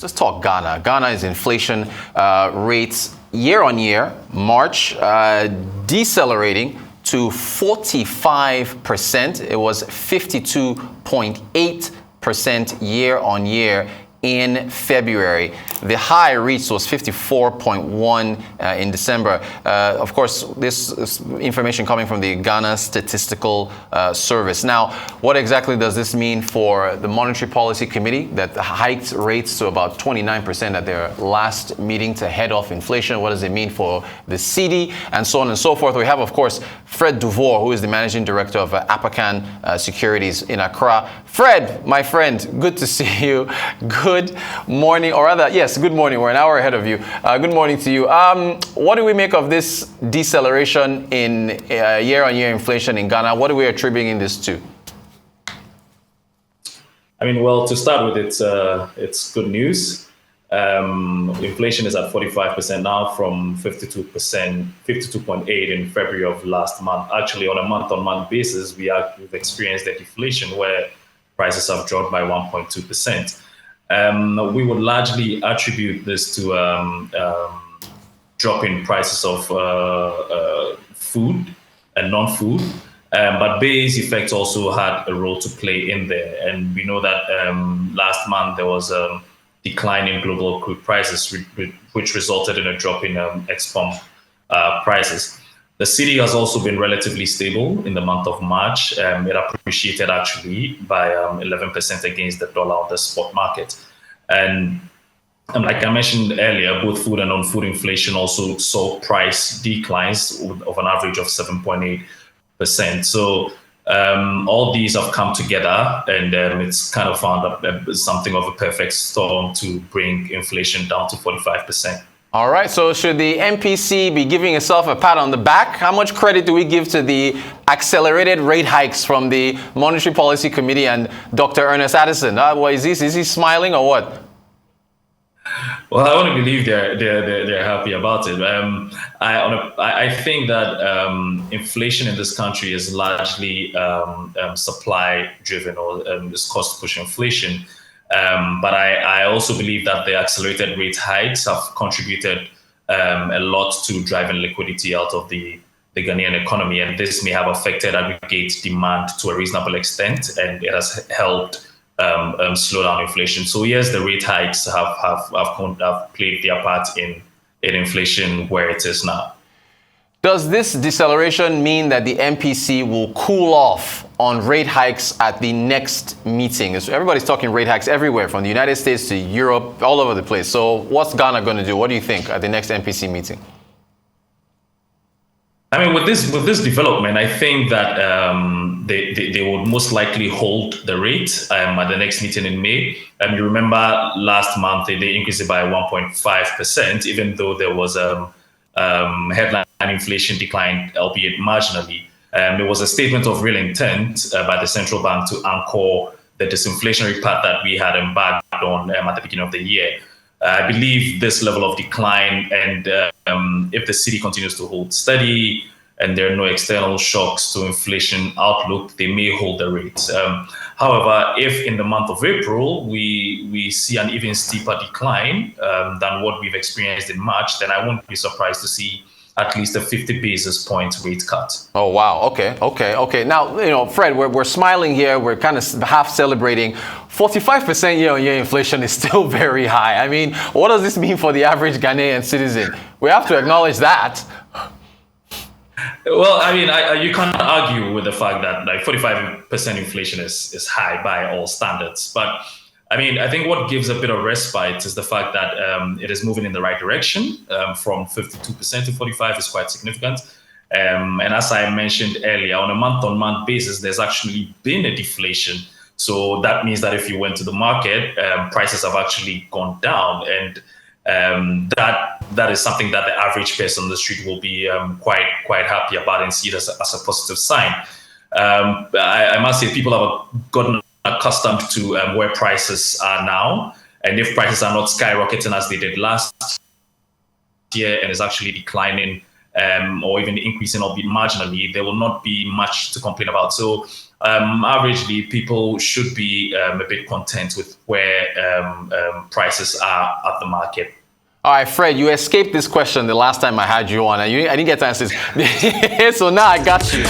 let's talk Ghana. Ghana's inflation rates year on year, March, decelerating to 45%. It was 52.8% year on year in February. The high reached was 54.1 in December. Of course, this is information coming from the Ghana Statistical Service. Now, what exactly does this mean for the Monetary Policy Committee that hiked rates to about 29% at their last meeting to head off inflation? What does it mean for the CD and so on and so forth? We have, of course, Fred Duvor, who is the managing director of Apacan Securities in Accra. Fred, my friend, good to see you. Good morning, or rather, yes, good morning. We're an hour ahead of you. Good morning to you. What do we make of this deceleration in year-on-year inflation in Ghana? What are we attributing this to? I mean, well, to start with, it's good news. Inflation is at 45% now from 52.8 in February of last month. Actually, on a month-on-month basis, we've experienced a deflation where prices have dropped by 1.2%. We would largely attribute this to drop in prices of food and non-food, but base effects also had a role to play in there. And we know that last month there was a decline in global crude prices, which resulted in a drop in ex-pump prices. The cedi has also been relatively stable in the month of March. It appreciated actually by 11% against the dollar on the spot market. And like I mentioned earlier, both food and non-food inflation also saw price declines of an average of 7.8%. So all these have come together, and it's kind of found something of a perfect storm to bring inflation down to 45%. All right, so should the MPC be giving itself a pat on the back? How much credit do we give to the accelerated rate hikes from the Monetary Policy Committee and Dr. Ernest Addison? Is he smiling or what? Well, I want to believe they're happy about it. I think that inflation in this country is largely supply driven, or is cost push inflation. But I also believe that the accelerated rate hikes have contributed a lot to driving liquidity out of the Ghanaian economy, and this may have affected aggregate demand to a reasonable extent, and it has helped slow down inflation. So yes, the rate hikes have played their part in inflation where it is now. Does this deceleration mean that the MPC will cool off on rate hikes at the next meeting? Everybody's talking rate hikes everywhere, from the United States to Europe, all over the place. So what's Ghana going to do? What do you think at the next MPC meeting? I mean, with this development, I think that they would most likely hold the rate at the next meeting in May. You remember last month they increased it by 1.5%, even though there was headline inflation decline, albeit marginally. There was a statement of real intent by the central bank to anchor the disinflationary path that we had embarked on at the beginning of the year. I believe this level of decline, and if the cedi continues to hold steady and there are no external shocks to inflation outlook, they may hold the rate. However, if in the month of April we see an even steeper decline than what we've experienced in March, then I won't be surprised to see at least a 50 basis point rate cut. Oh, wow. Okay. Now, Fred, we're smiling here. We're kind of half celebrating. 45% year-on-year inflation is still very high. I mean, what does this mean for the average Ghanaian citizen? We have to acknowledge that. Well, I mean, you can't argue with the fact that 45% inflation is high by all standards. But I mean, I think what gives a bit of respite is the fact that it is moving in the right direction. From 52% to 45% is quite significant. And as I mentioned earlier, on a month-on-month basis, there's actually been a deflation. So that means that if you went to the market, prices have actually gone down. And that is something that the average person on the street will be quite happy about and see it as a positive sign. I must say people have gotten accustomed to where prices are now, and if prices are not skyrocketing as they did last year and is actually declining or even increasing, albeit marginally, there will not be much to complain about. So averagely people should be a bit content with where prices are at the market. All right, Fred, you escaped this question the last time I had you on, and I didn't get to answer this. So now I got you.